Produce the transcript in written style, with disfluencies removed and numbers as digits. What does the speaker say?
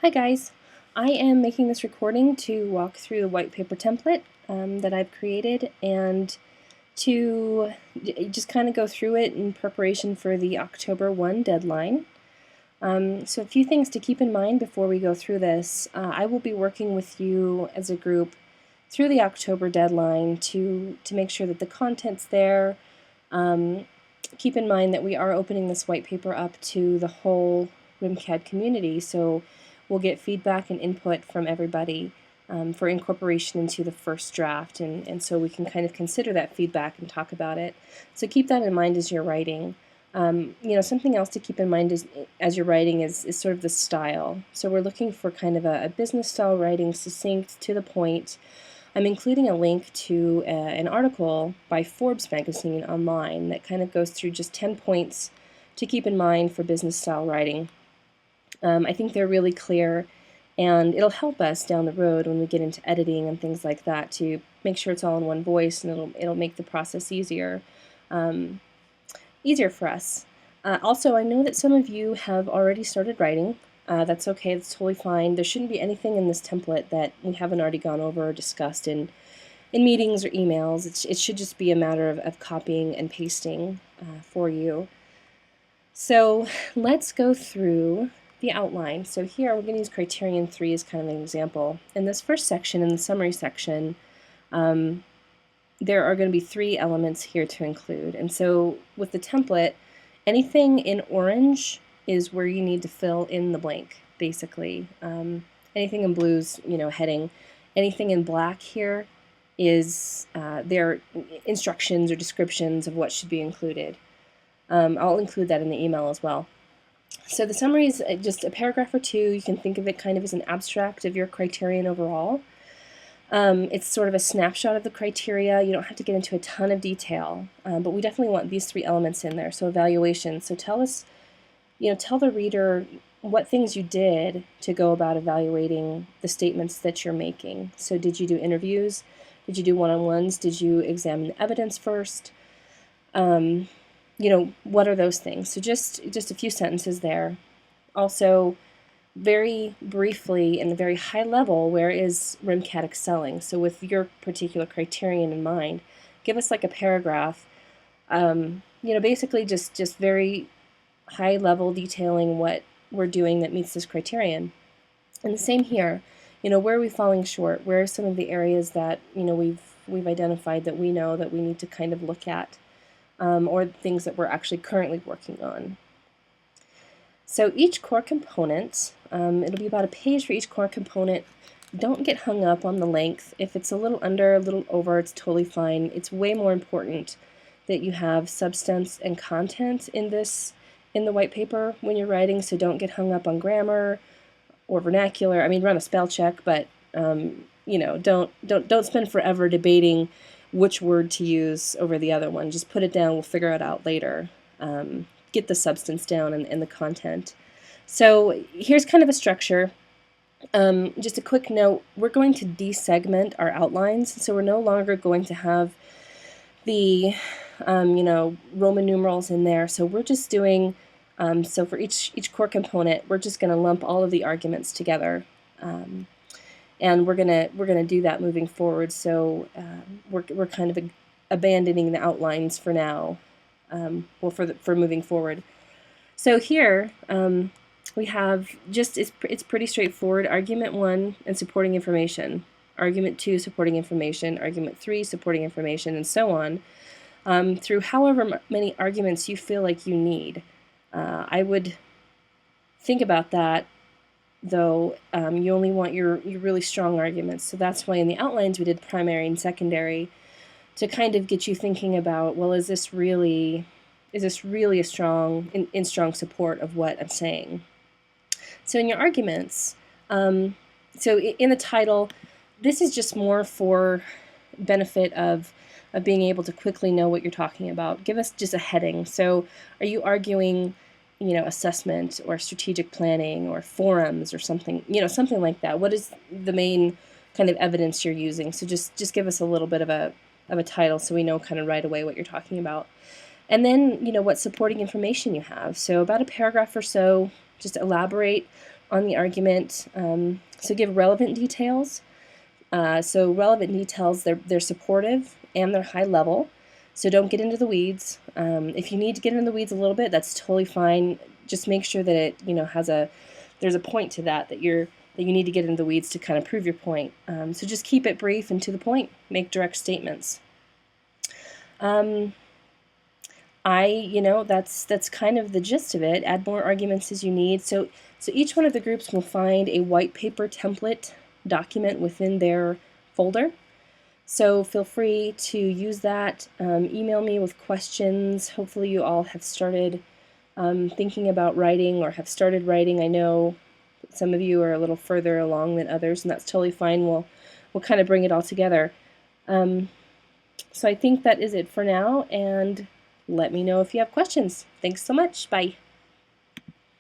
Hi guys, I am making this recording to walk through the white paper template that I've created and to just kind of go through it in preparation for the October 1 deadline. So a few things to keep in mind before we go through this. I will be working with you as a group through the October deadline to make sure that the content's there. Keep in mind that we are opening this white paper up to the whole RIMCAD community, so we'll get feedback and input from everybody for incorporation into the first draft, and so we can kind of consider that feedback and talk about it. So keep that in mind as you're writing. Something else to keep in mind is, as you're writing is sort of the style. So we're looking for kind of a business style writing, succinct, to the point. I'm including a link to an article by Forbes magazine online that kind of goes through just 10 points to keep in mind for business style writing. I think they're really clear, and it'll help us down the road when we get into editing and things like that to make sure it's all in one voice, and it'll make the process easier for us. Also, I know that some of you have already started writing. That's okay, that's totally fine. There shouldn't be anything in this template that we haven't already gone over or discussed in meetings or emails. It should just be a matter of copying and pasting for you. So let's go through the outline. So here we're going to use criterion 3 as kind of an example. In this first section, in the summary section, there are going to be 3 elements here to include. And so with the template, anything in orange is where you need to fill in the blank, basically. Anything in blue's, heading. Anything in black here is their instructions or descriptions of what should be included. I'll include that in the email as well. So the summary is just a paragraph or 2. You can think of it kind of as an abstract of your criterion overall. It's sort of a snapshot of the criteria. You don't have to get into a ton of detail, but we definitely want these 3 elements in there. So evaluation. So tell us, tell the reader what things you did to go about evaluating the statements that you're making. So did you do interviews? Did you do one-on-ones? Did you examine the evidence first? What are those things? So just a few sentences there. Also, very briefly and a very high level, where is RIMCAD excelling? So with your particular criterion in mind, give us like a paragraph, basically just very high level detailing what we're doing that meets this criterion. And the same here, where are we falling short? Where are some of the areas that, we've identified that we know that we need to kind of look at, or things that we're actually currently working on. So each core component, it'll be about a page for each core component. Don't get hung up on the length. If it's a little under, a little over, it's totally fine. It's way more important that you have substance and content in the white paper when you're writing, so don't get hung up on grammar or vernacular. I mean, run a spell check, but don't spend forever debating which word to use over the other one. Just put it down, we'll figure it out later. Get the substance down and the content. So here's kind of a structure. Just a quick note, we're going to desegment our outlines, so we're no longer going to have the Roman numerals in there. So we're just doing, so for each core component, we're just going to lump all of the arguments together. And we're gonna do that moving forward. So we're kind of abandoning the outlines for now, for moving forward. So here we have it's pretty straightforward. Argument 1 and supporting information. Argument 2 supporting information. Argument 3 supporting information, and so on, through however many arguments you feel like you need. I would think about that, though. You only want your really strong arguments. So that's why in the outlines we did primary and secondary, to kind of get you thinking about, well, is this really a strong strong support of what I'm saying? So in your arguments, so in the title, this is just more for benefit of being able to quickly know what you're talking about. Give us just a heading. So are you arguing assessment or strategic planning or forums or something, something like that? What is the main kind of evidence you're using? So just give us a little bit of a title so we know kind of right away what you're talking about. And then, what supporting information you have. So about a paragraph or so, just elaborate on the argument. So give relevant details. So relevant details, they're supportive and they're high level. So don't get into the weeds. If you need to get into the weeds a little bit, that's totally fine. Just make sure that it, there's a point to that you need to get into the weeds to kind of prove your point. So just keep it brief and to the point. Make direct statements. That's kind of the gist of it. Add more arguments as you need. So each one of the groups will find a white paper template document within their folder. So feel free to use that. Email me with questions. Hopefully you all have started thinking about writing or have started writing. I know some of you are a little further along than others, and that's totally fine. We'll kind of bring it all together. So I think that is it for now, and let me know if you have questions. Thanks so much. Bye.